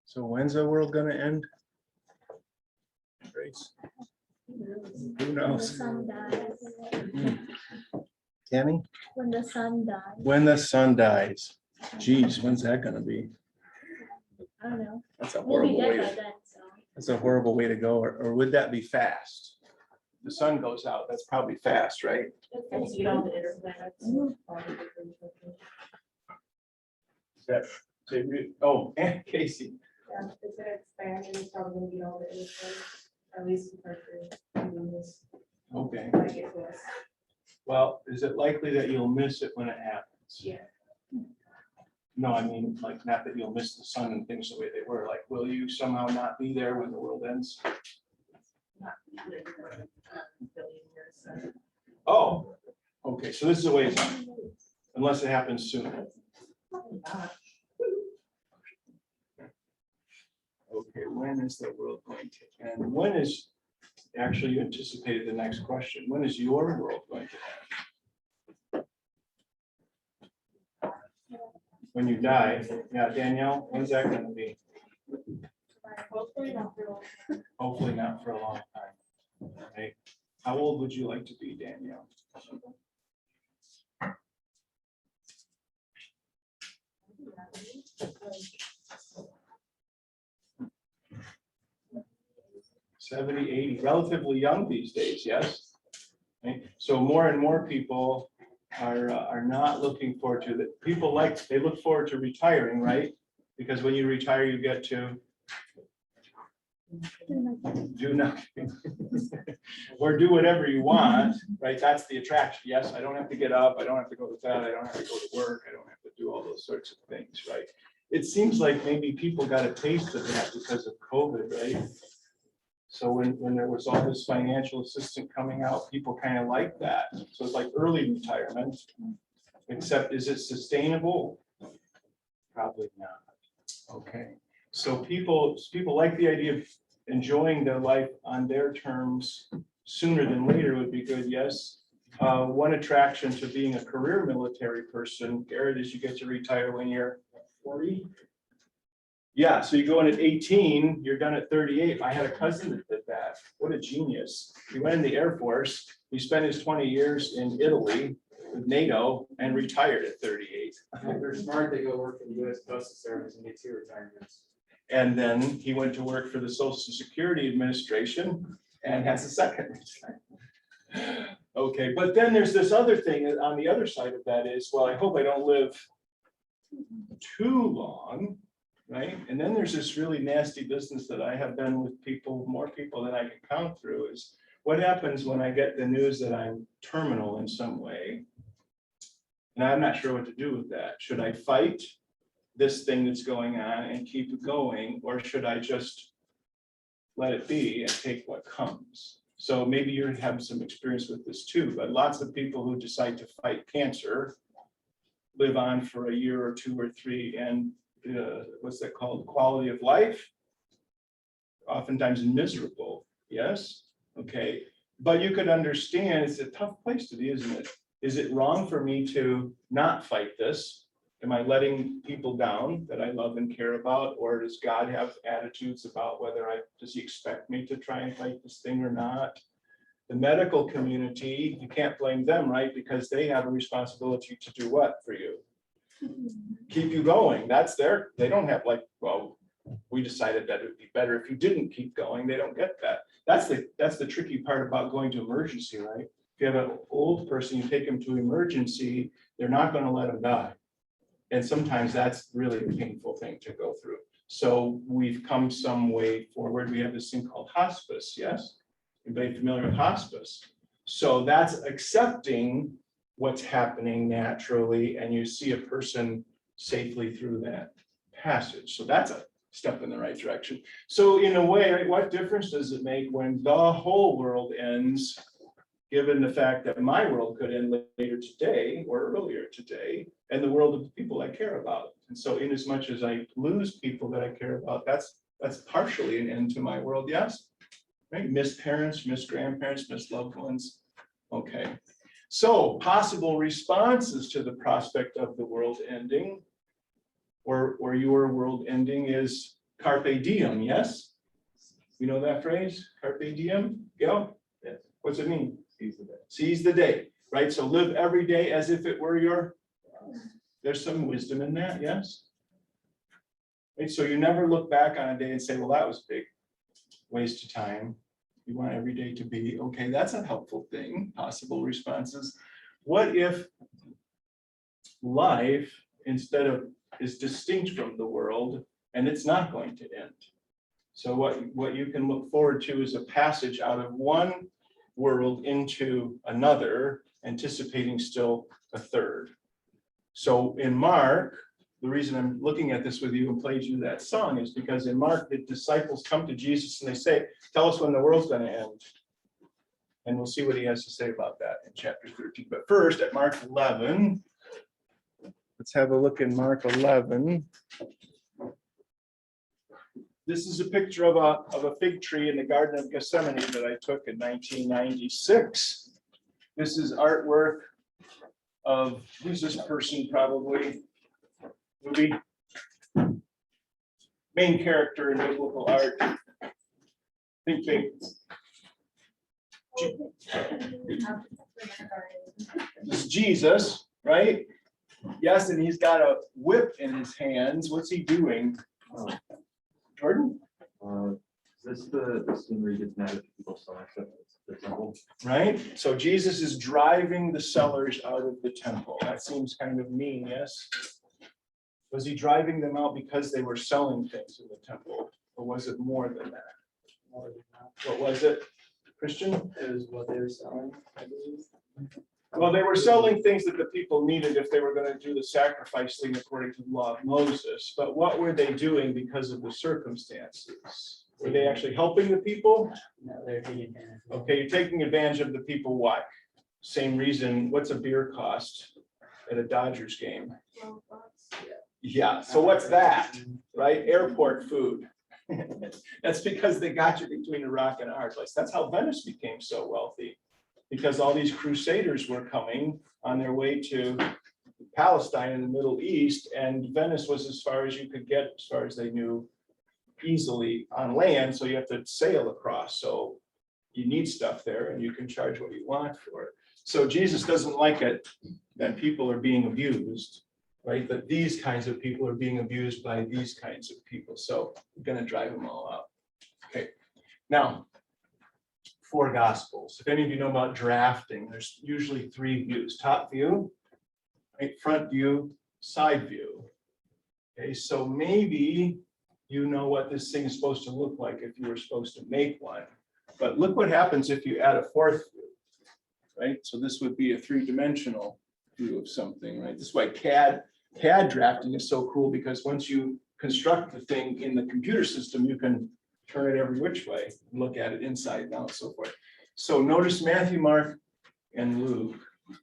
So when's the world gonna end? Grace? Who knows? Sun dies. Tammy? When the sun dies. When the sun dies. Geez, when's that gonna be? I don't know. That's a We'll be horrible way dead by to, then, so. that's a horrible way to go, or would that be fast? The sun goes out, that's probably fast, right? Is That, oh, and Casey, Yeah, it's gonna expand and it's probably gonna be all the interest, at least compared to doing this. okay. Like it was. Well, is it likely that you'll miss it when it happens? Yeah. No, I mean, like, not that you'll miss the sun and things the way they were, like, will you somehow not be there when the world ends? Not really, billion years, so. Oh, okay, so this is a ways off, unless it happens soon. Probably not. Okay, when is the world going to end? When is, actually, you anticipated the next question. When is your world going to end? When you die, yeah, Danielle, when's that gonna be? Hopefully not for long. Hopefully not for a long time. Okay, how old would you like to be, Danielle? '70, '80, relatively young these days, yes? Okay, so more and more people are not looking forward to that. People like, they look forward to retiring, right? Because when you retire, you get to do nothing. Or do whatever you want, right? That's the attraction. Yes, I don't have to get up, I don't have to go to bed, I don't have to go to work, I don't have to do all those sorts of things, right? It seems like maybe people got a taste of that because of COVID, right? So when there was all this financial assistance coming out, people kind of like that. So it's like early retirement, except is it sustainable? Probably not. Okay, so people like the idea of enjoying their life on their terms sooner than later would be good, yes. One attraction to being a career military person, Garrett, is you get to retire when you're 40. Yeah, so you go in at 18, you're done at 38. I had a cousin that did that. What a genius. He went in the Air Force. He spent his 20 years in Italy with NATO and retired at 38. If they're smart, they go work for the US Postal Service and get 2 retirements. And then he went to work for the Social Security Administration and has a second retirement. Okay, but then there's this other thing on the other side of that is, well, I hope I don't live too long, right? And then there's this really nasty business that I have done with people, more people than I can count through, is what happens when I get the news that I'm terminal in some way? And I'm not sure what to do with that. Should I fight this thing that's going on and keep it going, or should I just let it be and take what comes? So maybe you have some experience with this too, but lots of people who decide to fight cancer live on for a year or 2 or 3, and what's that called? Quality of life, oftentimes miserable. Yes. Okay. But you could understand it's a tough place to be, isn't it? Is it wrong for me to not fight this? Am I letting people down that I love and care about? Or does God have attitudes about whether does he expect me to try and fight this thing or not? The medical community, you can't blame them, right? Because they have a responsibility to do what for you? Keep you going. That's they don't have like, well, we decided that it'd be better if you didn't keep going. They don't get that. That's the tricky part about going to emergency, right? If you have an old person, you take them to emergency, they're not going to let them die. And sometimes that's really a painful thing to go through. So we've come some way forward. We have this thing called hospice, yes? Anybody familiar with hospice? So that's accepting what's happening naturally, and you see a person safely through that passage. So that's a step in the right direction. So in a way, right, what difference does it make when the whole world ends, given the fact that my world could end later today or earlier today, and the world of the people I care about? And so in as much as I lose people that I care about, that's partially an end to my world, yes? Right? Miss parents, miss grandparents, miss loved ones. Okay. So possible responses to the prospect of the world ending or your world ending is carpe diem, yes? You know that phrase, carpe diem? Yeah? Yes. What's it mean? Seize the day. Seize the day, right? So live every day as if it were your, there's some wisdom in that, yes? Right, so you never look back on a day and say, well, that was a big waste of time. You want every day to be, okay, that's a helpful thing, possible responses. What if life, instead of, is distinct from the world and it's not going to end? So what you can look forward to is a passage out of one world into another, anticipating still a third. So in Mark, the reason I'm looking at this with you and played you that song is because in Mark, the disciples come to Jesus and they say, tell us when the world's going to end. And we'll see what he has to say about that in chapter 13. But first, at Mark 11, let's have a look in Mark 11. This is a picture of a fig tree in the Garden of Gethsemane that I took in 1996. This is artwork of, who's this person probably? Movie. Main character in biblical art. Think big. This is Jesus, right? Yes, and he's got a whip in his hands. What's he doing? Jordan? Is this the scene where he gets mad at people selling stuff at the temple? Right? So Jesus is driving the sellers out of the temple. That seems kind of mean, yes? Was he driving them out because they were selling things in the temple? Or was it more than that? More than that. What was it, Christian? It was what they were selling, I believe. Well, they were selling things that the people needed if they were going to do the sacrifice thing according to the law of Moses. But what were they doing because of the circumstances? Were they actually helping the people? No, they're taking advantage. Okay, you're taking advantage of the people. Why? Same reason. What's a beer cost at a Dodgers game? Yeah, so what's that, right? Airport food. That's because they got you between a rock and a hard place. That's how Venice became so wealthy, because all these crusaders were coming on their way to Palestine in the Middle East, and Venice was as far as you could get, as far as they knew, easily on land, so you have to sail across. So you need stuff there, and you can charge what you want for it. So Jesus doesn't like it that people are being abused. Right, that these kinds of people are being abused by these kinds of people. So we're going to drive them all out. Okay, now, 4 gospels. If any of you know about drafting, there's usually 3 views: top view, right, front view, side view. Okay, so maybe you know what this thing is supposed to look like if you were supposed to make one. But look what happens if you add a 4th view, right? So this would be a 3-dimensional view of something, right? This is why CAD drafting is so cool, because once you construct the thing in the computer system, you can turn it every which way, and look at it inside and out and so forth. So notice Matthew, Mark, and Luke,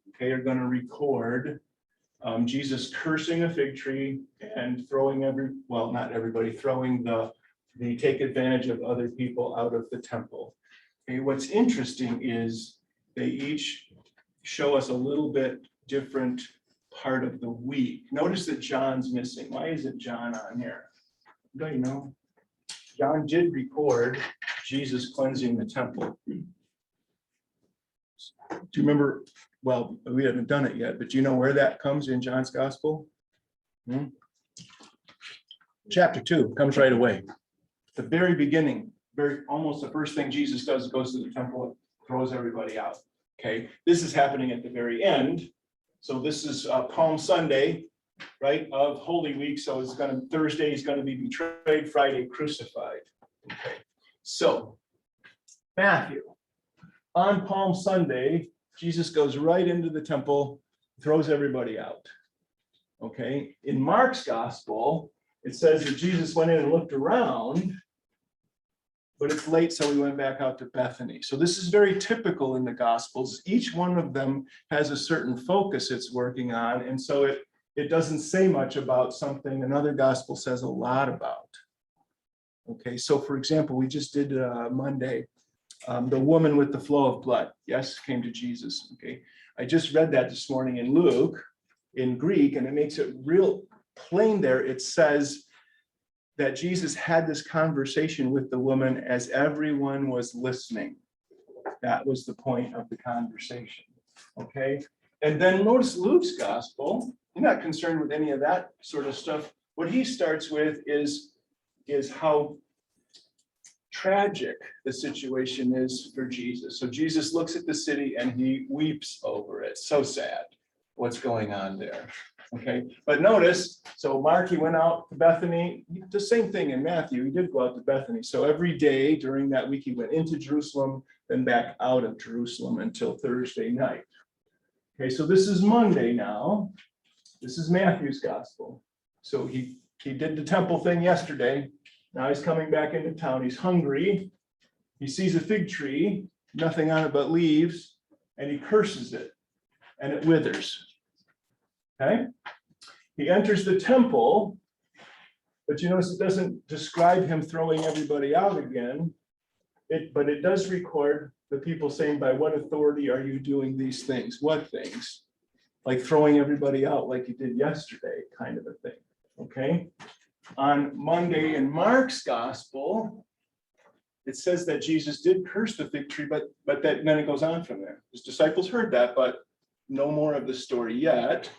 okay, are going to record Jesus cursing a fig tree and throwing not everybody, throwing the take advantage of other people out of the temple. Okay, what's interesting is they each show us a little bit different part of the week. Notice that John's missing. Why isn't John on here? Don't you know? John did record Jesus cleansing the temple. Do you remember? Well, we haven't done it yet, but do you know where that comes in John's gospel? Chapter 2 comes right away. The very beginning, almost the first thing Jesus does is goes to the temple and throws everybody out. Okay, this is happening at the very end. So this is Palm Sunday, right, of Holy Week. So it's Thursday he's going to be betrayed, Friday crucified. Okay, so Matthew, on Palm Sunday, Jesus goes right into the temple, throws everybody out. Okay, in Mark's gospel, it says that Jesus went in and looked around, but it's late, so he went back out to Bethany. So this is very typical in the Gospels. Each one of them has a certain focus it's working on, and so it doesn't say much about something another Gospel says a lot about. Okay, so for example, we just did Monday, the woman with the flow of blood, yes, came to Jesus. Okay, I just read that this morning in Luke, in Greek, and it makes it real plain there. It says that Jesus had this conversation with the woman as everyone was listening. That was the point of the conversation, okay? And then notice Luke's gospel, he's not concerned with any of that sort of stuff. What he starts with is how tragic the situation is for Jesus. So Jesus looks at the city and he weeps over it. So sad what's going on there. Okay, but notice, so Mark, he went out to Bethany, the same thing in Matthew, he did go out to Bethany. So every day during that week, he went into Jerusalem, then back out of Jerusalem until Thursday night. Okay, so this is Monday now. This is Matthew's gospel. So he did the temple thing yesterday. Now he's coming back into town. He's hungry. He sees a fig tree, nothing on it but leaves, and he curses it, and it withers. Okay? He enters the temple, but you notice it doesn't describe him throwing everybody out again. But it does record the people saying, by what authority are you doing these things? What things? Like throwing everybody out like you did yesterday, kind of a thing. Okay? On Monday in Mark's gospel, it says that Jesus did curse the fig tree, but then it goes on from there. His disciples heard that, but no more of the story yet.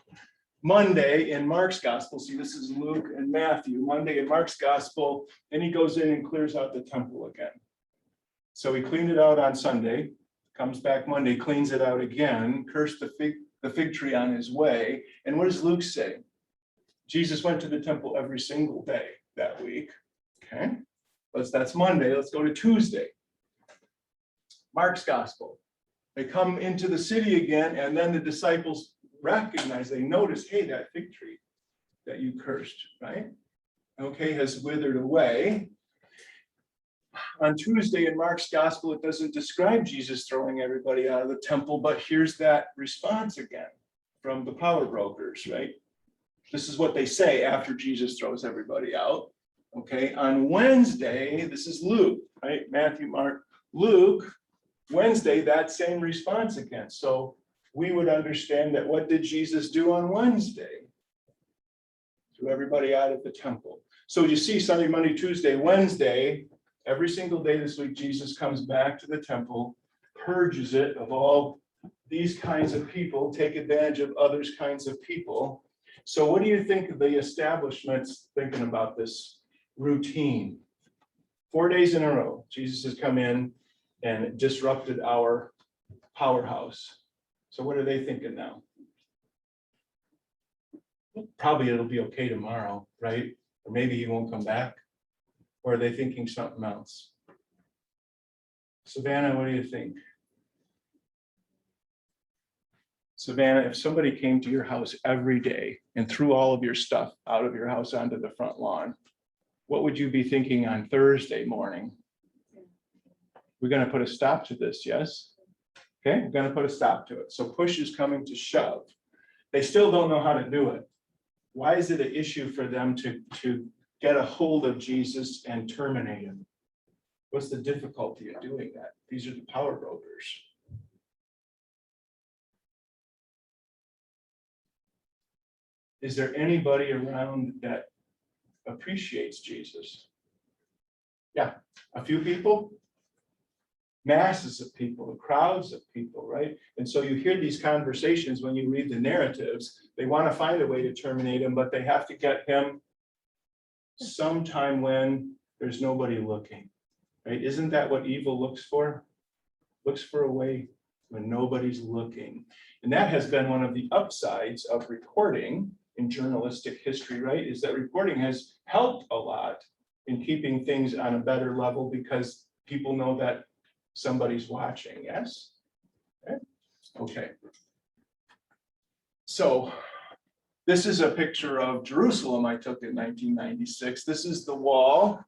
Monday in Mark's gospel, see, this is Luke and Matthew. Monday in Mark's gospel, and he goes in and clears out the temple again. So he cleaned it out on Sunday, comes back Monday, cleans it out again, cursed the fig tree on his way. And what does Luke say? Jesus went to the temple every single day that week. Okay, that's Monday. Let's go to Tuesday. Mark's gospel. They come into the city again, and then the disciples recognize, they notice, hey, that fig tree that you cursed, right? Okay, has withered away. On Tuesday in Mark's gospel, it doesn't describe Jesus throwing everybody out of the temple, but here's that response again from the power brokers, right? This is what they say after Jesus throws everybody out. Okay, on Wednesday, this is Luke, right? Matthew, Mark, Luke, Wednesday, that same response again. So we would understand that what did Jesus do on Wednesday? Threw everybody out of the temple. So you see Sunday, Monday, Tuesday, Wednesday, every single day this week, Jesus comes back to the temple, purges it of all these kinds of people, take advantage of others kinds of people. So what do you think of the establishment's thinking about this routine? 4 days in a row, Jesus has come in and disrupted our powerhouse. So what are they thinking now? Probably it'll be okay tomorrow, right? Or maybe he won't come back. Or are they thinking something else? Savannah, what do you think? Savannah, if somebody came to your house every day and threw all of your stuff out of your house onto the front lawn, what would you be thinking on Thursday morning? We're going to put a stop to this, yes? Okay, we're going to put a stop to it. So push is coming to shove. They still don't know how to do it. Why is it an issue for them to get a hold of Jesus and terminate him? What's the difficulty of doing that? These are the power brokers. Is there anybody around that appreciates Jesus? Yeah, a few people, masses of people, crowds of people, right? And so you hear these conversations when you read the narratives. They want to find a way to terminate him, but they have to get him sometime when there's nobody looking, right? Isn't that what evil looks for? Looks for a way when nobody's looking. And that has been one of the upsides of reporting in journalistic history, right? Is that reporting has helped a lot in keeping things on a better level because people know that somebody's watching, yes? Okay. So this is a picture of Jerusalem I took in 1996. This is the wall.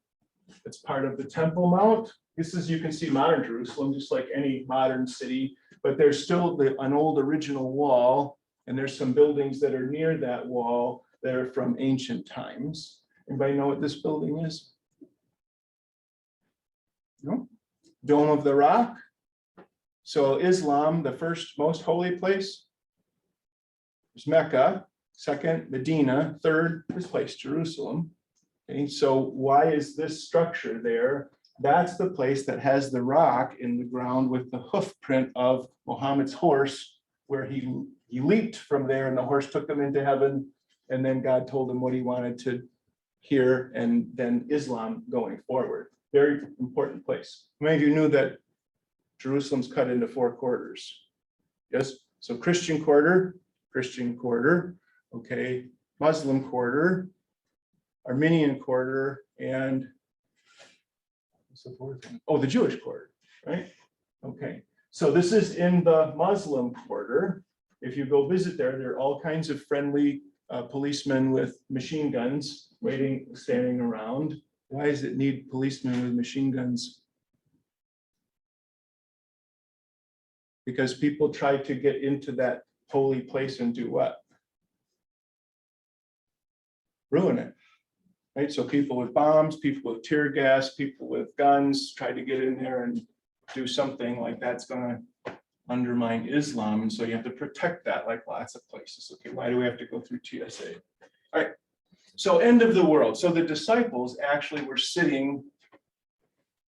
It's part of the Temple Mount. This is, you can see modern Jerusalem, just like any modern city, but there's still an old original wall, and there's some buildings that are near that wall that are from ancient times. Anybody know what this building is? No? Dome of the Rock? So Islam, the first most holy place is Mecca, second Medina, third this place, Jerusalem. Okay, so why is this structure there? That's the place that has the rock in the ground with the hoof print of Muhammad's horse, where he leaped from there and the horse took him into heaven. And then God told him what he wanted to hear, and then Islam going forward. Very important place. How many of you knew that Jerusalem's cut into 4 quarters? Yes, so Christian quarter, okay, Muslim quarter, Armenian quarter, and what's the 4th one? Oh, the Jewish quarter, right? Okay, so this is in the Muslim quarter. If you go visit there are all kinds of friendly policemen with machine guns waiting, standing around. Why does it need policemen with machine guns? Because people try to get into that holy place and do what? Ruin it. Right? So people with bombs, people with tear gas, people with guns try to get in there and do something like that's going to undermine Islam. And so you have to protect that, like lots of places. Okay, why do we have to go through TSA? All right. So end of the world. So the disciples actually were sitting.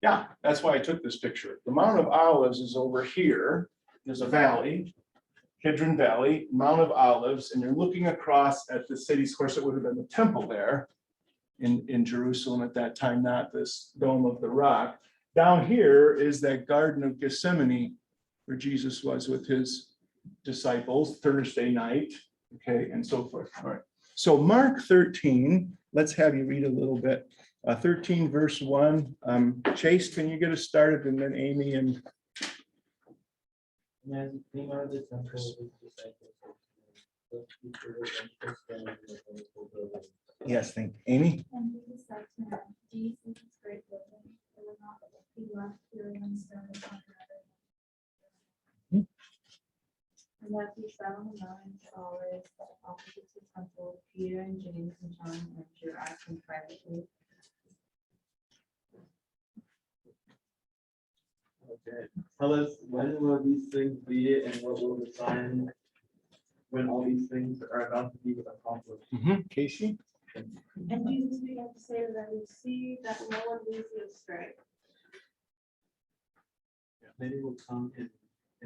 Yeah, that's why I took this picture. The Mount of Olives is over here. There's a valley, Kidron Valley, Mount of Olives, and you're looking across at the cities. Of course, it would have been the temple there in Jerusalem at that time, not this Dome of the Rock. Down here is that Garden of Gethsemane where Jesus was with his disciples Thursday night, okay, and so forth. All right. So Mark 13, let's have you read a little bit. 13 verse 1. Chase, can you get us started? And then Amy and As he came out of the temple, his disciples looked before and kissed them in the temple building. yes, thank you. Amy. And Jesus said to him, do you think it's great building? It will not be left here one stone upon another. And as he sat on the mountain for hours opposite the temple, Peter and James and John went to ask him privately. Okay, tell us, when will these things be and what will the sign when all these things are about to be accomplished? Casey. And Jesus began to say to them, see that no one leads you astray. Many will come in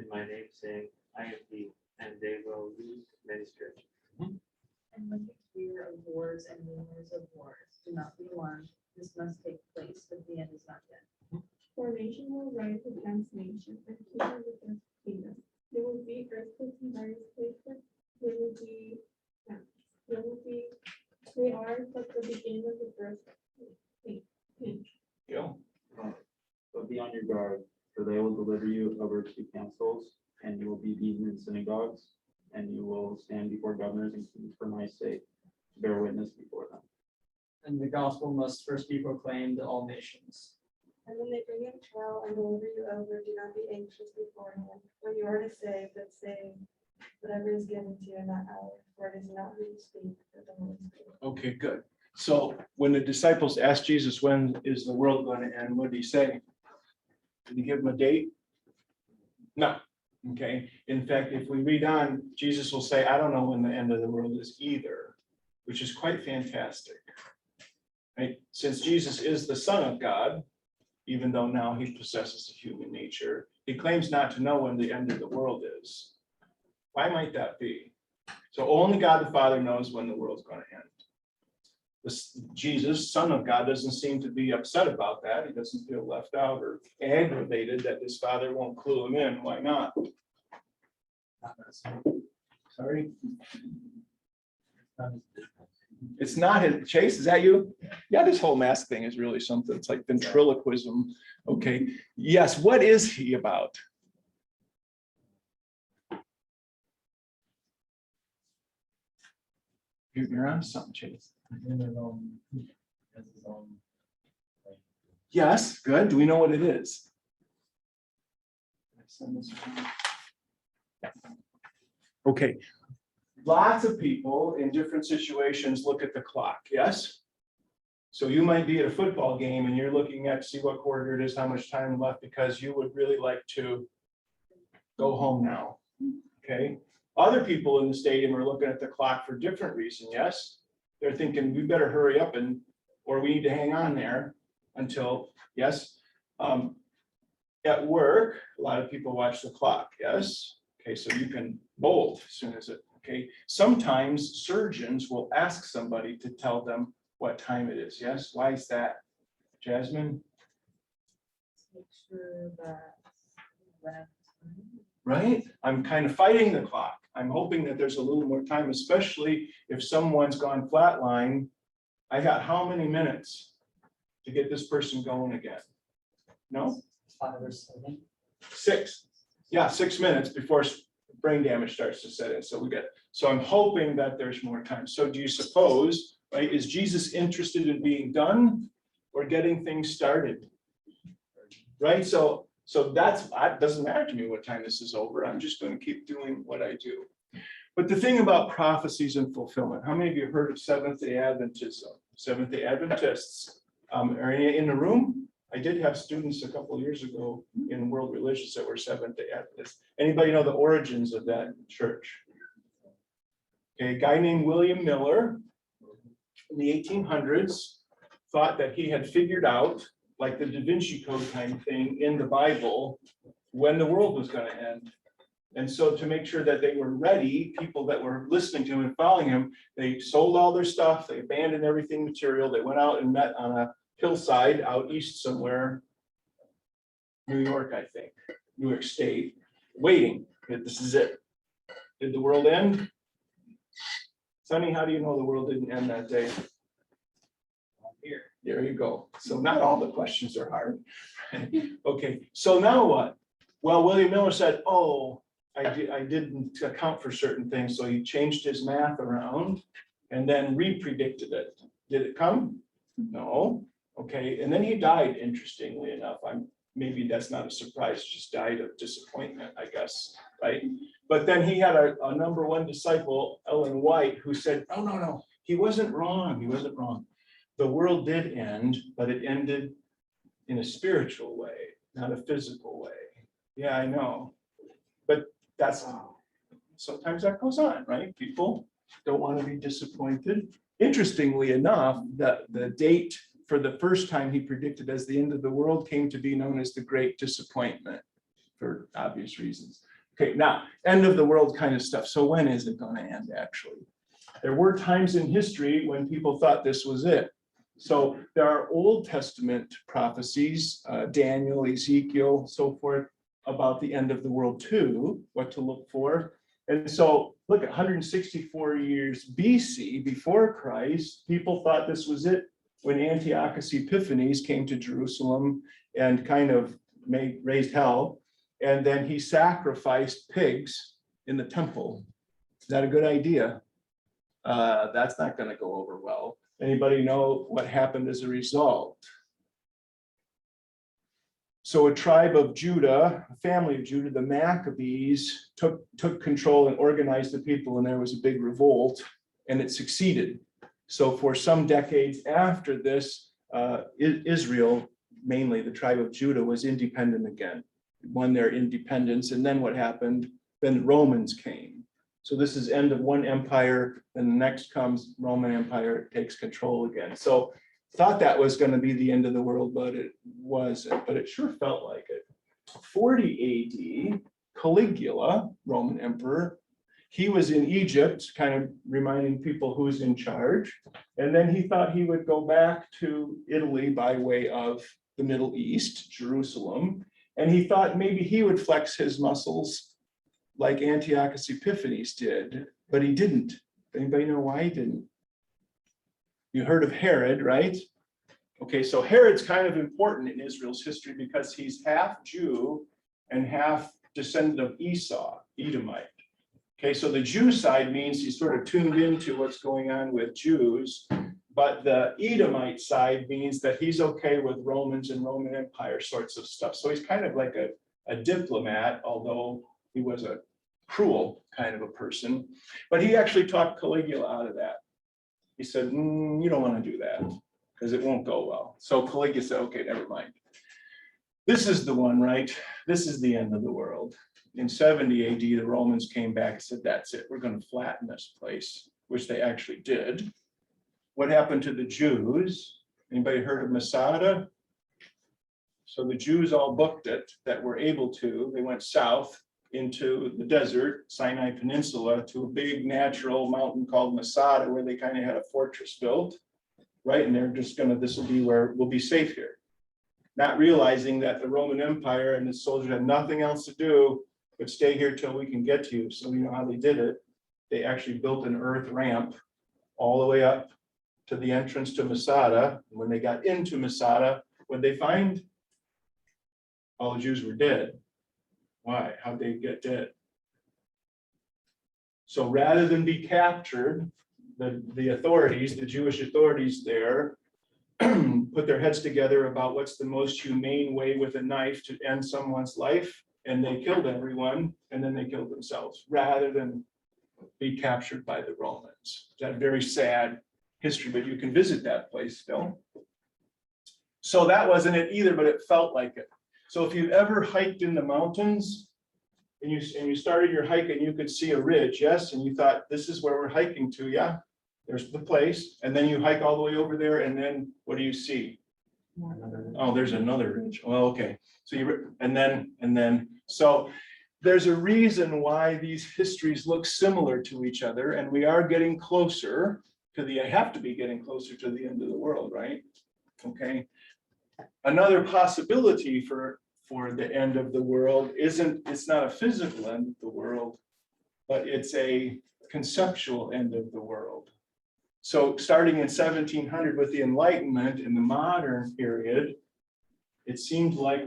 my name saying, I am he, and they will lead many astray. And when you hear of wars and rumors of wars, do not be alarmed. This must take place, but the end is not yet. For nation will rise against nation, and kingdom against kingdom. There will be earthquakes in various places. They are but the beginning of the birth. Go. But be on your guard, for they will deliver you over to councils, and you will be beaten in synagogues, and you will stand before governors and kings for my sake, to bear witness before them. And the gospel must first be proclaimed to all nations. And when they bring you to trial and deliver you over, do not be anxious beforehand. What you are to say, but say whatever is given to you in that hour, for it is not who you speak, but the Holy Spirit. Okay, good. So when the disciples asked Jesus, when is the world going to end? What did he say? Did he give them a date? No. Okay. In fact, if we read on, Jesus will say, I don't know when the end of the world is either, which is quite fantastic. Right? Since Jesus is the Son of God, even though now he possesses a human nature, he claims not to know when the end of the world is. Why might that be? So only God the Father knows when the world's going to end. Jesus, Son of God, doesn't seem to be upset about that. He doesn't feel left out or aggravated that his Father won't clue him in. Why not? Sorry? It's not his. Chase, is that you? Yeah, this whole mask thing is really something. It's like ventriloquism. Okay. Yes, what is he about? You're on something, Chase. Yes, good. Do we know what it is? Okay. Lots of people in different situations look at the clock, yes? So you might be at a football game and you're looking at to see what quarter it is, how much time left, because you would really like to Go home now. Okay. Other people in the stadium are looking at the clock for different reason. Yes. They're thinking we better hurry up or we need to hang on there until, yes. At work, a lot of people watch the clock. Yes. Okay. So you can bolt as soon as it, okay. Sometimes surgeons will ask somebody to tell them what time it is. Yes. Why is that? Jasmine? Make sure that when it's Right? I'm kind of fighting the clock. I'm hoping that there's a little more time, especially if someone's gone flatline. I got how many minutes to get this person going again? No? 5 or 7. 6. Yeah, 6 minutes before brain damage starts to set in. So I'm hoping that there's more time. So do you suppose, right, is Jesus interested in being done or getting things started? Right? So that doesn't matter to me what time this is over. I'm just going to keep doing what I do. But the thing about prophecies and fulfillment, how many of you heard of Seventh-day Adventism? Seventh-day Adventists. Are any in the room? I did have students a couple of years ago in world religions that were Seventh-day Adventists. Anybody know the origins of that church? Okay, a guy named William Miller in the 1800s thought that he had figured out, like the Da Vinci Code kind of thing in the Bible, when the world was going to end. And so to make sure that they were ready, people that were listening to him and following him, they sold all their stuff, they abandoned everything material, they went out and met on a hillside out east somewhere, New York, I think, New York State, waiting. This is it. Did the world end? Sonny, how do you know the world didn't end that day? Here. There you go. So not all the questions are hard. Okay, so now what? Well, William Miller said, oh, I didn't account for certain things. So he changed his math around and then re-predicted it. Did it come? No. Okay, and then he died, interestingly enough. Maybe that's not a surprise, just died of disappointment, I guess, right? But then he had a number one disciple, Ellen White, who said, no, he wasn't wrong. He wasn't wrong. The world did end, but it ended in a spiritual way, not a physical way. Yeah, I know. But sometimes that goes on, right? People don't want to be disappointed. Interestingly enough, the date for the first time he predicted as the end of the world came to be known as the Great Disappointment for obvious reasons. Okay, now, end of the world kind of stuff. So when is it going to end, actually? There were times in history when people thought this was it. So there are Old Testament prophecies, Daniel, Ezekiel, so forth, about the end of the world too, what to look for. And so look at 164 years BC, before Christ, people thought this was it when Antiochus Epiphanes came to Jerusalem and kind of raised hell. And then he sacrificed pigs in the temple. Is that a good idea? That's not going to go over well. Anybody know what happened as a result? So a tribe of Judah, a family of Judah, the Maccabees, took control and organized the people, and there was a big revolt, and it succeeded. So for some decades after this, Israel, mainly the tribe of Judah, was independent again, won their independence. And then what happened? Then the Romans came. So this is end of one empire, and the next comes Roman Empire, takes control again. So thought that was going to be the end of the world, but it wasn't, but it sure felt like it. 40 AD, Caligula, Roman emperor, he was in Egypt, kind of reminding people who's in charge. And then he thought he would go back to Italy by way of the Middle East, Jerusalem. And he thought maybe he would flex his muscles like Antiochus Epiphanes did, but he didn't. Anybody know why he didn't? You heard of Herod, right? Okay, so Herod's kind of important in Israel's history because he's half Jew and half descendant of Esau, Edomite. Okay, so the Jew side means he's sort of tuned into what's going on with Jews, but the Edomite side means that he's okay with Romans and Roman Empire sorts of stuff. So he's kind of like a diplomat, although he was a cruel kind of a person. But he actually talked Caligula out of that. He said, you don't want to do that because it won't go well. So Caligula said, okay, never mind. This is the one, right? This is the end of the world. in 70 AD, the Romans came back and said, that's it, we're going to flatten this place, which they actually did. What happened to the Jews? Anybody heard of Masada? So the Jews all booked it that were able to. They went south into the desert, Sinai Peninsula, to a big natural mountain called Masada, where they kind of had a fortress built, right? And they're just gonna, this will be where we'll be safe here. Not realizing that the Roman Empire and its soldiers had nothing else to do but stay here till we can get to you. So you know how they did it? They actually built an earth ramp all the way up to the entrance to Masada. When they got into Masada, what'd they find? All the Jews were dead. Why? How'd they get dead? So rather than be captured, the authorities, the Jewish authorities there, put their heads together about what's the most humane way with a knife to end someone's life, and they killed everyone, and then they killed themselves, rather than be captured by the Romans. That's very sad history, but you can visit that place still. So that wasn't it either, but it felt like it. So if you've ever hiked in the mountains and you started your hike and you could see a ridge, yes, and you thought, this is where we're hiking to, yeah, there's the place. And then you hike all the way over there, and then what do you see? Oh, there's another ridge. Well, okay. So so there's a reason why these histories look similar to each other, and we are getting closer to have to be getting closer to the end of the world, right? Okay. Another possibility for the end of the world it's not a physical end of the world, but it's a conceptual end of the world. So starting in 1700 with the Enlightenment in the modern period, it seemed like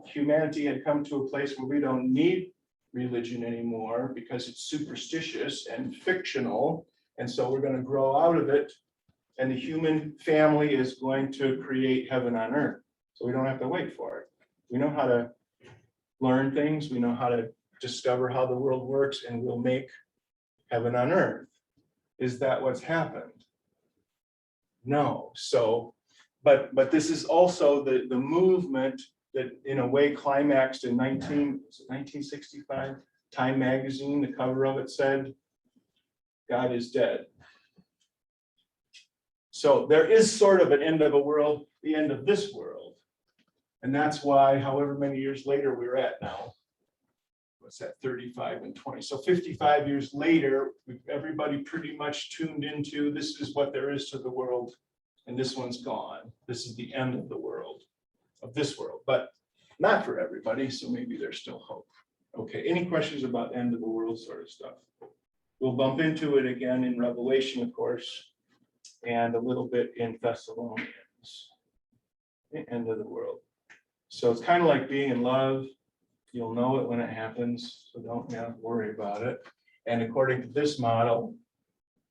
humanity had come to a place where we don't need religion anymore because it's superstitious and fictional. And so we're going to grow out of it. And the human family is going to create heaven on earth. So we don't have to wait for it. We know how to learn things. We know how to discover how the world works, and we'll make heaven on earth. Is that what's happened? No. So, but this is also the movement that in a way climaxed in 1965. Time magazine, the cover of it said, God is dead. So there is sort of an end of a world, the end of this world. And that's why, however many years later we're at now, what's that, 35 and 20. So 55 years later, everybody pretty much tuned into this is what there is to the world, and this one's gone. This is the end of the world, of this world, but not for everybody. So maybe there's still hope. Okay, any questions about end of the world sort of stuff? We'll bump into it again in Revelation, of course, and a little bit in Thessalonians, the end of the world. So it's kind of like being in love. You'll know it when it happens, so don't worry about it. And according to this model,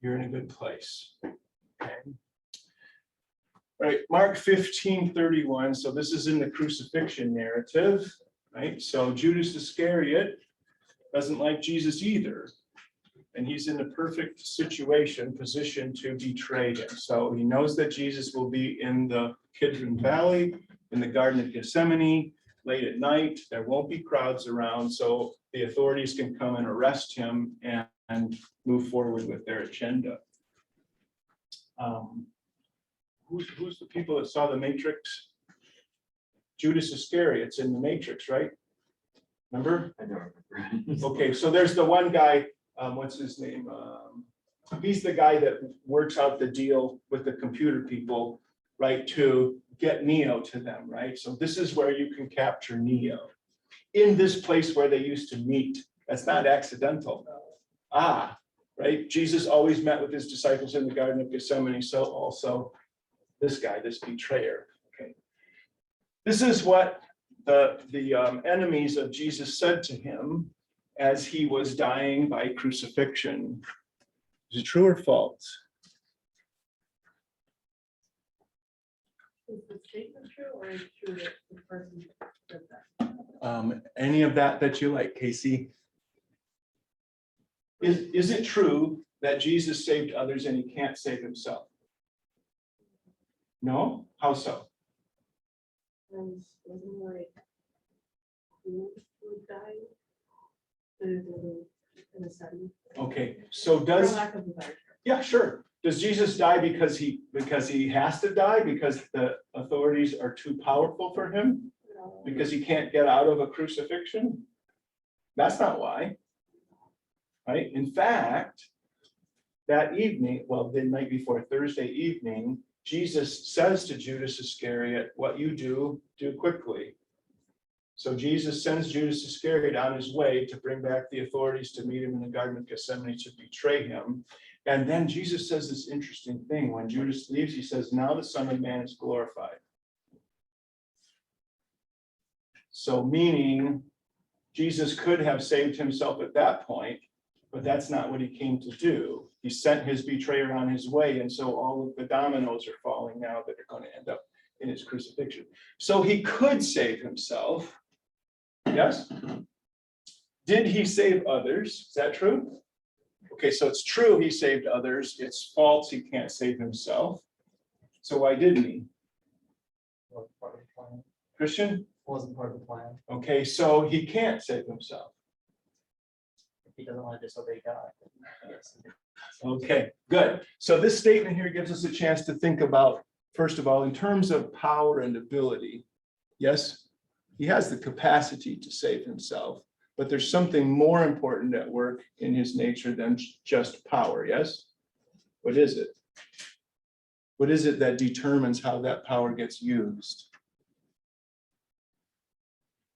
you're in a good place. Okay. All right, Mark 15:31. So this is in the crucifixion narrative, right? So Judas Iscariot doesn't like Jesus either. And he's in the perfect position to betray him. So he knows that Jesus will be in the Kidron Valley, in the Garden of Gethsemane, late at night. There won't be crowds around, so the authorities can come and arrest him and move forward with their agenda. Who's the people that saw the Matrix? Judas Iscariot's in the Matrix, right? Remember? I don't remember. Okay, so there's the one guy, what's his name? He's the guy that works out the deal with the computer people, right, to get Neo to them, right? So this is where you can capture Neo. In this place where they used to meet. That's not accidental. Right? Jesus always met with his disciples in the Garden of Gethsemane, so also this guy, this betrayer. Okay. This is what the enemies of Jesus said to him as he was dying by crucifixion. Is it true or false? Is the statement true, or is it true that the person said that? Any of that you like, Casey? Is it true that Jesus saved others and he can't save himself? No? How so? Wasn't like who would die? in the study. Okay, so For does, lack of a better term. yeah, sure. Does Jesus die because he has to die because the authorities are too powerful for him? No. Because he can't get out of a crucifixion? That's not why. Right? In fact, that evening, well, the night before Thursday evening, Jesus says to Judas Iscariot, what you do, do quickly. So Jesus sends Judas Iscariot on his way to bring back the authorities to meet him in the Garden of Gethsemane to betray him. And then Jesus says this interesting thing. When Judas leaves, he says, now the Son of Man is glorified. So meaning Jesus could have saved himself at that point, but that's not what he came to do. He sent his betrayer on his way, and so all of the dominoes are falling now that are going to end up in his crucifixion. So he could save himself. Yes? Did he save others? Is that true? Okay, so it's true he saved others. It's false he can't save himself. So why didn't he? Wasn't part of the plan. Christian? Wasn't part of the plan. Okay, so he can't save himself. If he doesn't want to disobey God. Yes. Okay, good. So this statement here gives us a chance to think about, first of all, in terms of power and ability. Yes, he has the capacity to save himself, but there's something more important at work in his nature than just power. Yes? What is it? What is it that determines how that power gets used?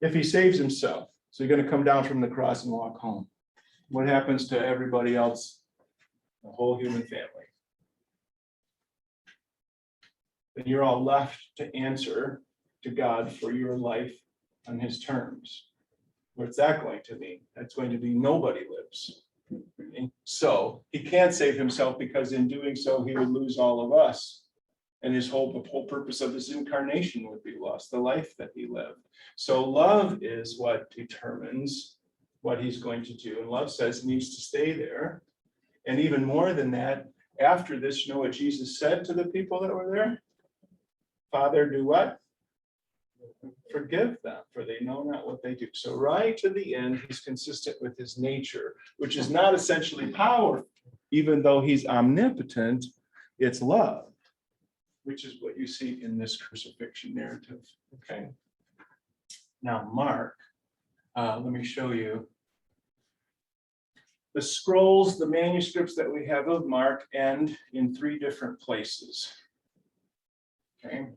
If he saves himself, so you're going to come down from the cross and walk home. What happens to everybody else? The whole human family. Then you're all left to answer to God for your life on his terms. What's that going to mean? That's going to be nobody lives. Okay? So he can't save himself because in doing so, he would lose all of us. And the whole purpose of his incarnation would be lost, the life that he lived. So love is what determines what he's going to do. And love says he needs to stay there. And even more than that, after this, you know what Jesus said to the people that were there? Father, do what? Forgive them, for they know not what they do. So right to the end, he's consistent with his nature, which is not essentially power, even though he's omnipotent, it's love, which is what you see in this crucifixion narrative. Okay. Now, Mark, let me show you. The scrolls, the manuscripts that we have of Mark end in 3 different places. Okay,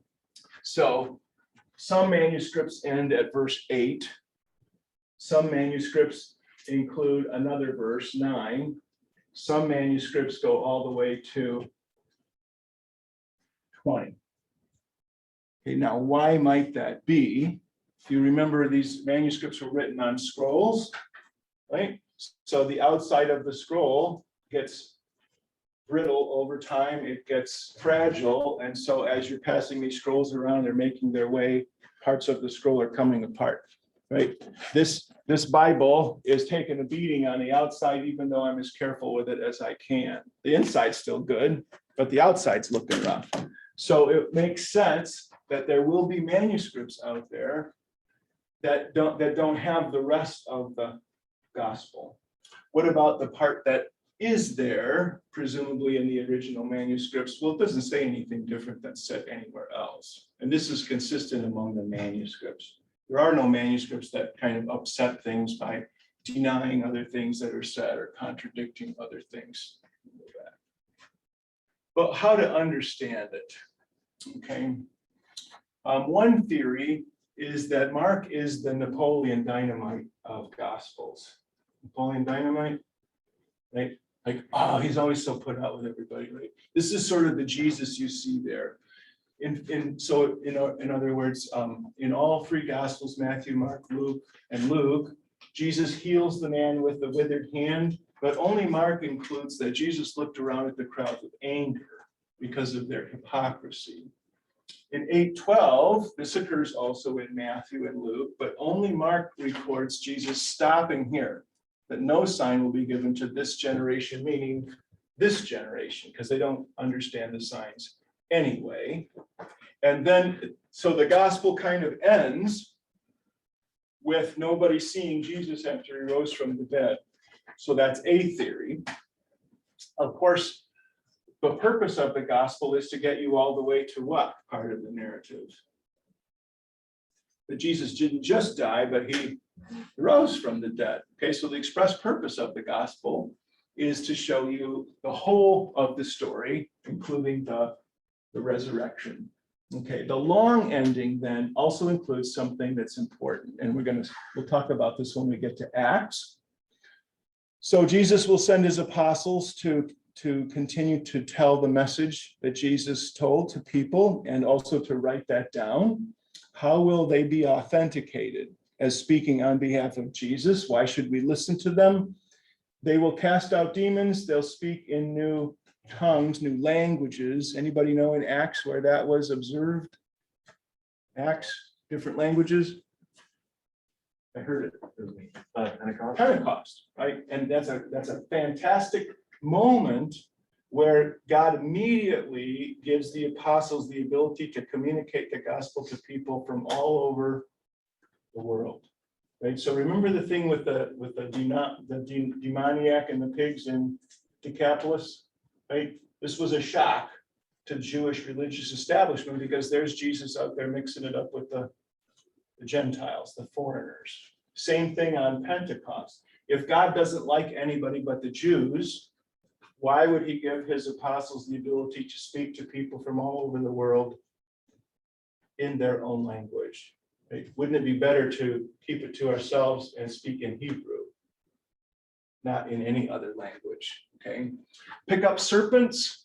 so some manuscripts end at verse 8. Some manuscripts include another verse, 9. Some manuscripts go all the way to 20. Okay, now why might that be? If you remember, these manuscripts were written on scrolls, right? So the outside of the scroll gets brittle over time, it gets fragile, and so as you're passing these scrolls around, they're making their way, parts of the scroll are coming apart, right? This Bible is taking a beating on the outside, even though I'm as careful with it as I can. The inside's still good, but the outside's looking rough. So it makes sense that there will be manuscripts out there that don't have the rest of the gospel. What about the part that is there, presumably in the original manuscripts? Well, it doesn't say anything different than said anywhere else. And this is consistent among the manuscripts. There are no manuscripts that kind of upset things by denying other things that are said or contradicting other things. But how to understand it? Okay. One theory is that Mark is the Napoleon Dynamite of Gospels. Napoleon Dynamite, right? Like, oh, he's always so put out with everybody, right? This is sort of the Jesus you see there. In other words, in all 3 Gospels, Matthew, Mark, Luke, and Luke, Jesus heals the man with the withered hand, but only Mark includes that Jesus looked around at the crowd with anger because of their hypocrisy. In 8:12, this occurs also in Matthew and Luke, but only Mark records Jesus stopping here, that no sign will be given to this generation, meaning this generation, because they don't understand the signs anyway. And then, so the gospel kind of ends with nobody seeing Jesus after he rose from the dead. So that's a theory. Of course, the purpose of the gospel is to get you all the way to what part of the narrative? That Jesus didn't just die, but he rose from the dead. Okay, so the express purpose of the gospel is to show you the whole of the story, including the resurrection. Okay, the long ending then also includes something that's important, and we'll talk about this when we get to Acts. So Jesus will send his apostles to continue to tell the message that Jesus told to people and also to write that down. How will they be authenticated as speaking on behalf of Jesus? Why should we listen to them? They will cast out demons. They'll speak in new tongues, new languages. Anybody know in Acts where that was observed? Acts, different languages? I heard it. Pentecost, right? And that's a fantastic moment where God immediately gives the apostles the ability to communicate the gospel to people from all over the world. Right. So remember the thing with the demoniac and the pigs in Decapolis, right? This was a shock to Jewish religious establishment because there's Jesus out there mixing it up with the Gentiles, the foreigners. Same thing on Pentecost. If God doesn't like anybody but the Jews, why would he give his apostles the ability to speak to people from all over the world in their own language? Right? Wouldn't it be better to keep it to ourselves and speak in Hebrew, not in any other language? Okay. Pick up serpents.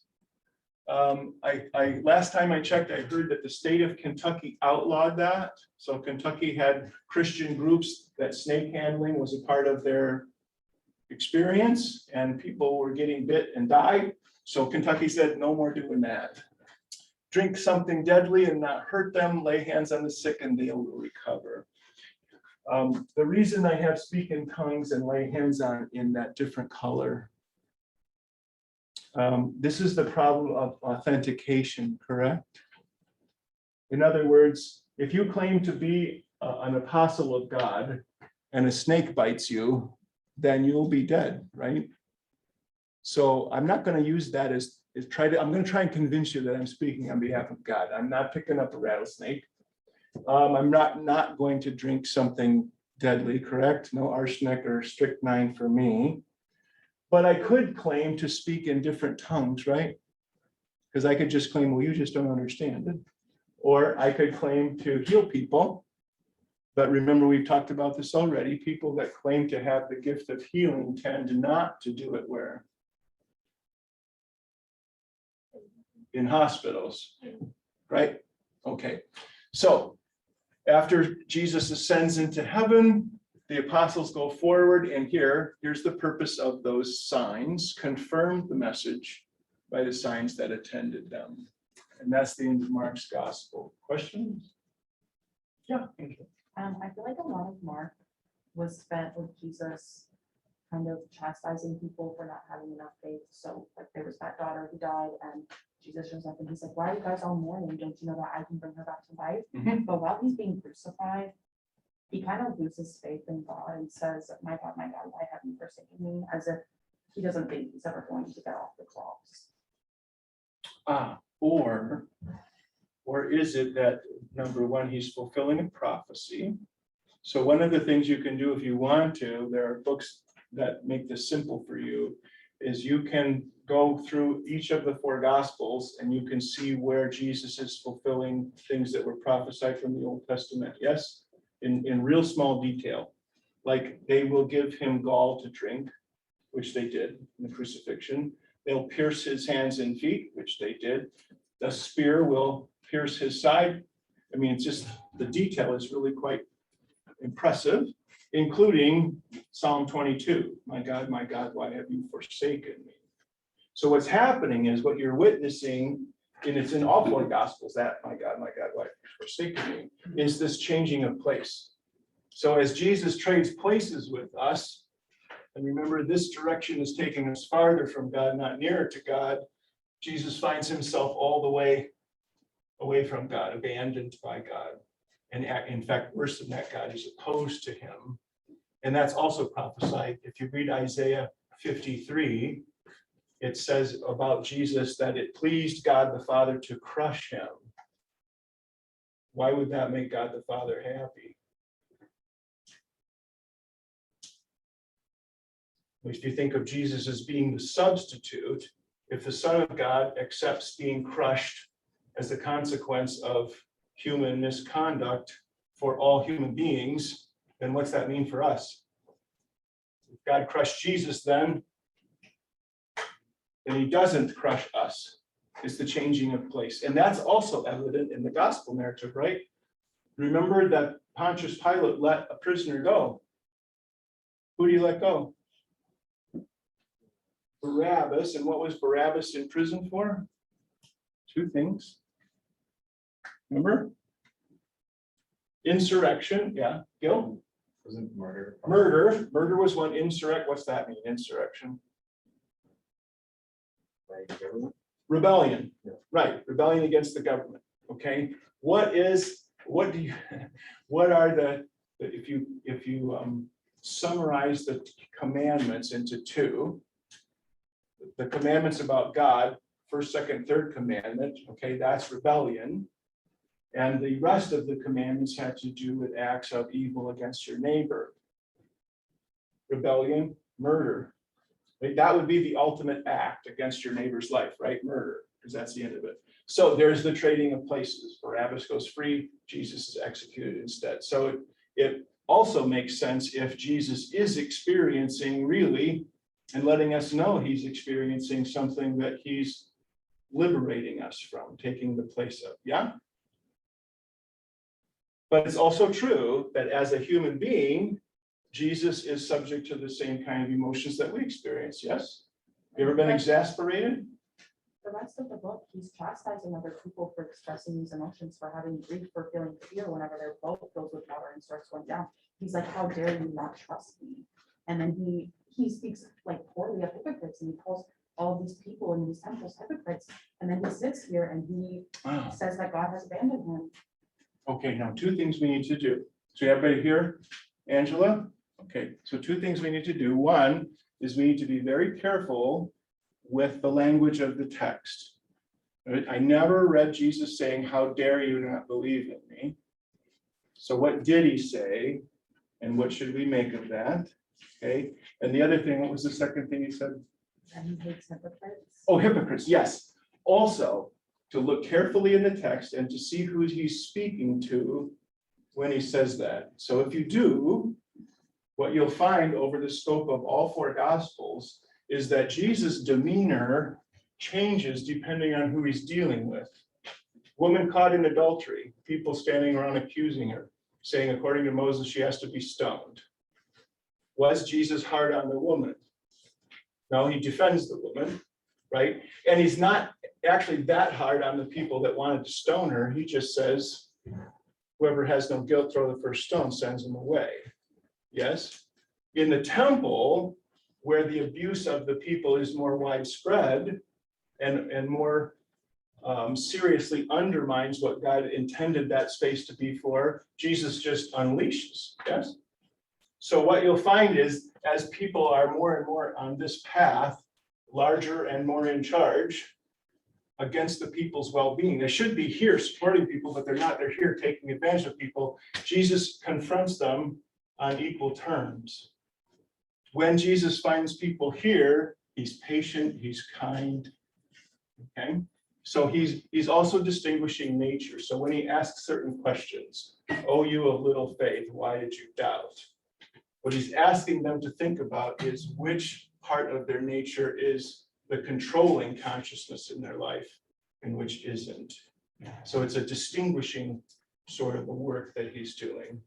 Last time I checked, I heard that the state of Kentucky outlawed that. So Kentucky had Christian groups that snake handling was a part of their experience, and people were getting bit and died. So Kentucky said, no more doing that. Drink something deadly and not hurt them, lay hands on the sick and they will recover. The reason I have speak in tongues and lay hands on in that different color, this is the problem of authentication, correct? In other words, if you claim to be an apostle of God and a snake bites you, then you'll be dead, right? So I'm not going to use that I'm going to try and convince you that I'm speaking on behalf of God. I'm not picking up a rattlesnake. I'm not going to drink something deadly, correct? No arsenic or strychnine for me. But I could claim to speak in different tongues, right? Because I could just claim, well, you just don't understand it. Or I could claim to heal people. But remember, we've talked about this already. People that claim to have the gift of healing tend not to do it where? In hospitals, right? Okay. So after Jesus ascends into heaven, the apostles go forward, and here's the purpose of those signs: confirm the message by the signs that attended them. And that's the end of Mark's gospel. Questions? Yeah. Thank you. I feel like a lot of Mark was spent with Jesus kind of chastising people for not having enough faith. So like there was that daughter who died and Jesus shows up and he's like, why are you guys all mourning? Don't you know that I can bring her back to life? Mhm. But while he's being crucified, he kind of loses faith in God and says, my God, why have you forsaken me? As if he doesn't think he's ever going to get off the cross. Or is it that, number one, he's fulfilling a prophecy? So one of the things you can do if you want to, there are books that make this simple for you, is you can go through each of the four gospels and you can see where Jesus is fulfilling things that were prophesied from the Old Testament. Yes, in real small detail. Like they will give him gall to drink, which they did in the crucifixion. They'll pierce his hands and feet, which they did. The spear will pierce his side. I mean, it's just, the detail is really quite impressive, including Psalm 22. My God, why have you forsaken me? So what's happening is what you're witnessing, and it's in all four gospels, that my God, why have you forsaken me, is this changing of place. So as Jesus trades places with us, and remember this direction is taking us farther from God, not nearer to God, Jesus finds himself all the way away from God, abandoned by God. And in fact, worse than that, God is opposed to him. And that's also prophesied. If you read Isaiah 53, it says about Jesus that it pleased God the Father to crush him. Why would that make God the Father happy? If you think of Jesus as being the substitute, if the Son of God accepts being crushed as a consequence of human misconduct for all human beings, then what's that mean for us? If God crushed Jesus, then he doesn't crush us. It's the changing of place. And that's also evident in the gospel narrative, right? Remember that Pontius Pilate let a prisoner go. Who do you let go? Barabbas. And what was Barabbas in prison for? Two things. Remember? Insurrection. Yeah. Gil? Wasn't murder. Murder. Murder was one. What's that mean? Insurrection. Like government? Rebellion. Yeah. Right. Rebellion against the government. Okay. What are the, if you summarize the commandments into two, the commandments about God, first, second, third commandment, okay, that's rebellion. And the rest of the commandments had to do with acts of evil against your neighbor. Rebellion, murder. Like, that would be the ultimate act against your neighbor's life, right? Murder, because that's the end of it. So there's the trading of places. Barabbas goes free, Jesus is executed instead. So it also makes sense if Jesus is experiencing really and letting us know he's experiencing something that he's liberating us from, taking the place of, yeah? But it's also true that as a human being, Jesus is subject to the same kind of emotions that we experience, yes? You ever been exasperated? The rest of the book, he's chastising other people for expressing these emotions, for having grief, for feeling fear whenever their boat fills with water and starts going down. He's like, how dare you not trust me? And then he speaks like poorly of hypocrites, and he calls all these people in these temples hypocrites. And then he sits here and he says that God has abandoned him. Okay, now two things we need to do. So everybody here, Angela? Okay, so two things we need to do. One is we need to be very careful with the language of the text. Right? I never read Jesus saying, how dare you not believe in me? So what did he say? And what should we make of that? Okay, and the other thing, what was the second thing he said? And he hates hypocrites. Oh, hypocrites, yes. Also, to look carefully in the text and to see who he's speaking to when he says that. So if you do, what you'll find over the scope of all four gospels is that Jesus' demeanor changes depending on who he's dealing with. Woman caught in adultery, people standing around accusing her, saying according to Moses, she has to be stoned. Was Jesus hard on the woman? No, he defends the woman, right? And he's not actually that hard on the people that wanted to stone her. He just says, whoever has no guilt, throw the first stone, sends them away. Yes? In the temple, where the abuse of the people is more widespread and more seriously undermines what God intended that space to be for, Jesus just unleashes. Yes? So what you'll find is, as people are more and more on this path, larger and more in charge against the people's well-being, they should be here supporting people, but they're not. They're here taking advantage of people. Jesus confronts them on equal terms. When Jesus finds people here, he's patient, he's kind. Okay, so he's also distinguishing nature. So when he asks certain questions, "Oh, you of little faith, why did you doubt?" What he's asking them to think about is which part of their nature is the controlling consciousness in their life and which isn't. So it's a distinguishing sort of a work that he's doing,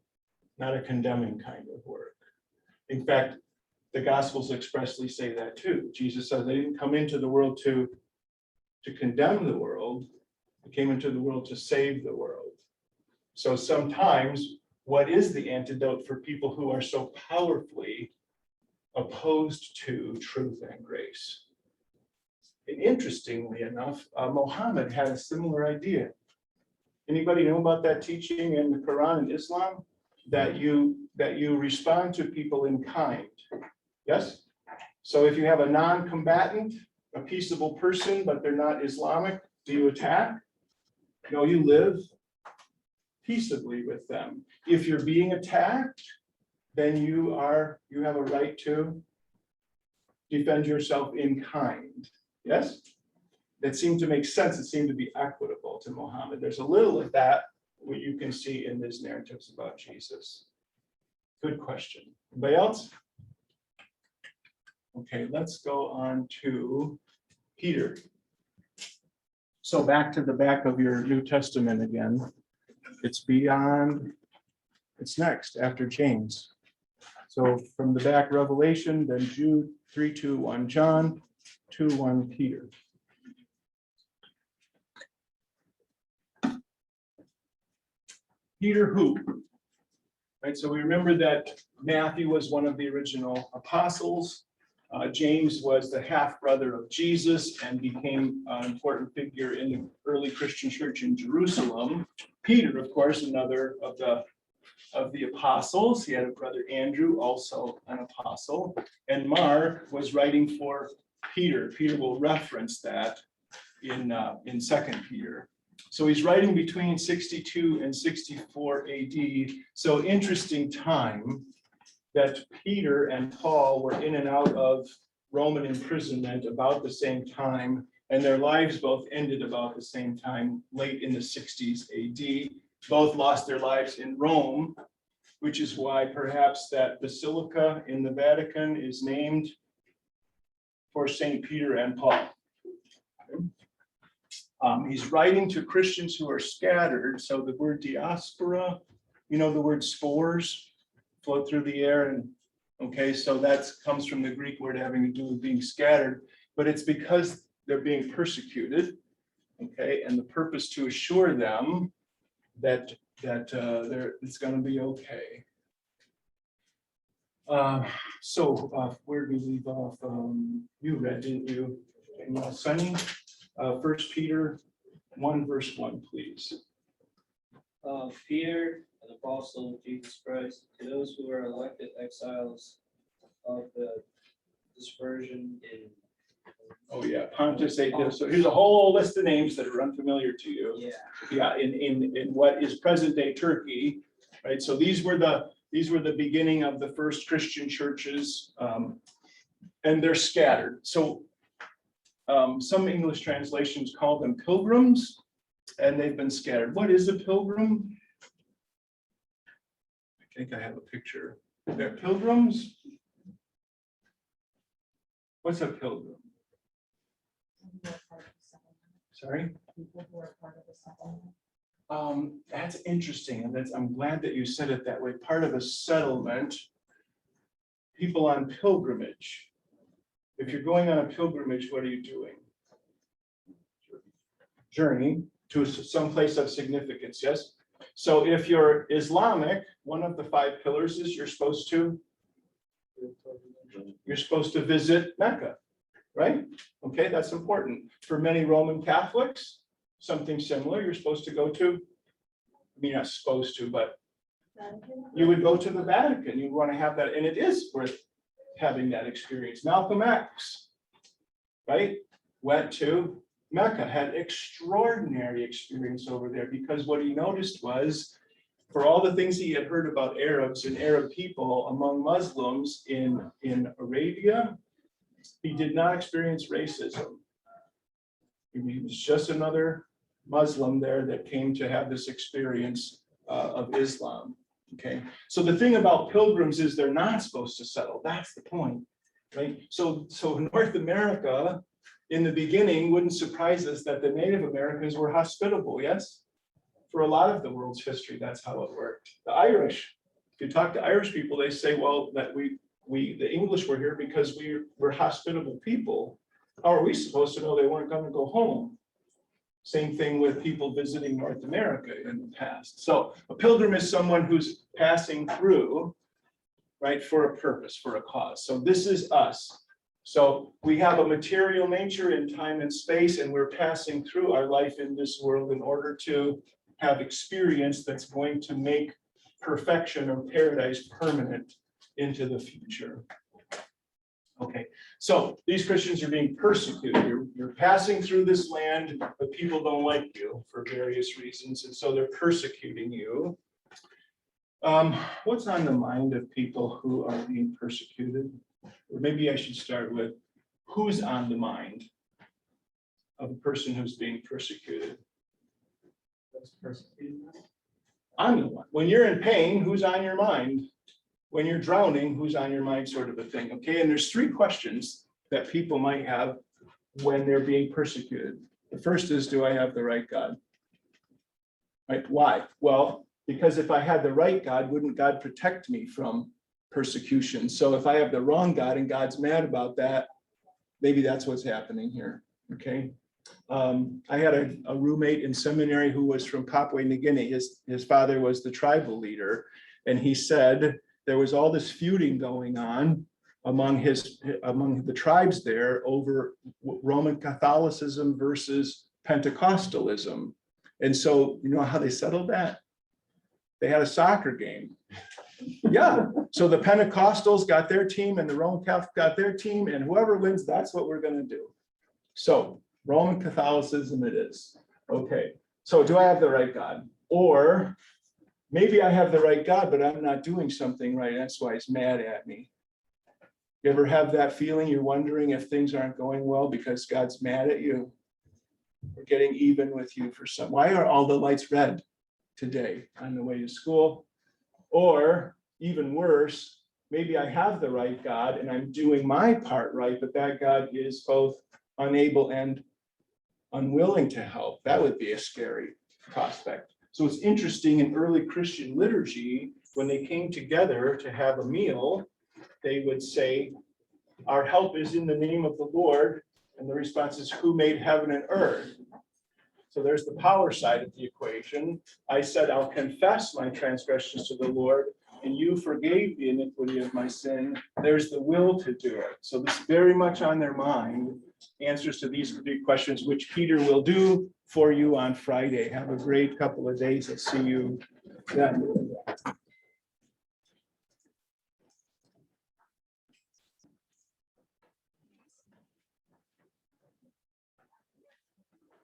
not a condemning kind of work. In fact, the Gospels expressly say that too. Jesus said they didn't come into the world to condemn the world, they came into the world to save the world. So sometimes, what is the antidote for people who are so powerfully opposed to truth and grace? And interestingly enough, Muhammad had a similar idea. Anybody know about that teaching in the Quran and Islam? That you respond to people in kind. Yes? So if you have a non-combatant, a peaceable person, but they're not Islamic, do you attack? No, you live peaceably with them. If you're being attacked, then you have a right to defend yourself in kind. Yes? That seemed to make sense. It seemed to be equitable to Muhammad. There's a little of that what you can see in these narratives about Jesus. Good question. Anybody else? Okay, let's go on to Peter. So back to the back of your New Testament again. It's next after James. So from the back, Revelation, then Jude, 3:2:1 John, 2:1 Peter. Peter who? Right, so we remember that Matthew was one of the original apostles. James was the half-brother of Jesus and became an important figure in the early Christian church in Jerusalem. Peter, of course, another of the apostles. He had a brother Andrew, also an apostle. And Mark was writing for Peter. Peter will reference that in 2 Peter. So he's writing between 62 and 64 AD. So interesting time that Peter and Paul were in and out of Roman imprisonment about the same time, and their lives both ended about the same time, late in the 60s AD. Both lost their lives in Rome, which is why perhaps that basilica in the Vatican is named for St. Peter and Paul. He's writing to Christians who are scattered. So the word diaspora, you know, the word spores float through the air. And okay, so that comes from the Greek word having to do with being scattered, but it's because they're being persecuted. Okay, and the purpose to assure them that it's going to be okay. Where did we leave off? You read, didn't you? And Sonny, 1 Peter 1:1, please. Peter, an apostle of Jesus Christ, to those who are elected exiles of the dispersion in. Oh yeah, Pontus, Asia. So here's a whole list of names that are unfamiliar to you. Yeah. Yeah, in what is present day Turkey, right? So these were the beginning of the first Christian churches, and they're scattered. So some English translations call them pilgrims, and they've been scattered. What is a pilgrim? I think I have a picture. They're pilgrims. What's a pilgrim? Sorry? People who are part of the settlement. That's interesting, and I'm glad that you said it that way. Part of a settlement, people on pilgrimage. If you're going on a pilgrimage, what are you doing? Journey to some place of significance, yes? So if you're Islamic, one of the 5 pillars is you're supposed to visit Mecca, right? Okay, that's important. For many Roman Catholics, something similar, you're supposed to go to, I mean, not supposed to, but you would go to the Vatican. You want to have that, and it is worth having that experience. Malcolm X, right, went to Mecca, had extraordinary experience over there, because what he noticed was, for all the things he had heard about Arabs and Arab people among Muslims in Arabia, he did not experience racism. He was just another Muslim there that came to have this experience of Islam. Okay, so the thing about pilgrims is they're not supposed to settle. That's the point, right? So North America, in the beginning, wouldn't surprise us that the Native Americans were hospitable. Yes, for a lot of the world's history, that's how it worked. The Irish, if you talk to Irish people, they say, well, that the English were here because we're hospitable people. How are we supposed to know they weren't going to go home? Same thing with people visiting North America in the past. So a pilgrim is someone who's passing through, right, for a purpose, for a cause. So this is us. So we have a material nature in time and space, and we're passing through our life in this world in order to have experience that's going to make perfection or paradise permanent into the future. Okay, so these Christians are being persecuted. You're passing through this land, but people don't like you for various reasons, and so they're persecuting you. What's on the mind of people who are being persecuted? Or maybe I should start with, who's on the mind of a person who's being persecuted? I'm the one. When you're in pain, who's on your mind? When you're drowning, who's on your mind, sort of a thing. Okay, and there's three questions that people might have when they're being persecuted. The first is, do I have the right God? Right? Why? Well, because if I had the right God, wouldn't God protect me from persecution? So if I have the wrong God and God's mad about that, maybe that's what's happening here. Okay. I had a roommate in seminary who was from Papua New Guinea. His father was the tribal leader, and he said there was all this feuding going on among the tribes there over Roman Catholicism versus Pentecostalism. And so, you know how they settled that? They had a soccer game. Yeah, so the Pentecostals got their team and the Roman Catholics got their team, and whoever wins, that's what we're going to do. So Roman Catholicism it is. Okay, so do I have the right God? Or maybe I have the right God, but I'm not doing something right. That's why he's mad at me. You ever have that feeling? You're wondering if things aren't going well because God's mad at you or getting even with you for some. Why are all the lights red today on the way to school? Or even worse, maybe I have the right God and I'm doing my part right, but that God is both unable and unwilling to help. That would be a scary prospect. So it's interesting, in early Christian liturgy, when they came together to have a meal, they would say, our help is in the name of the Lord. And the response is, who made heaven and earth? So there's the power side of the equation. I said, I'll confess my transgressions to the Lord, and you forgave the iniquity of my sin. There's the will to do it. So this is very much on their mind. Answers to these three questions, which Peter will do for you on Friday. Have a great couple of days. I'll see you then.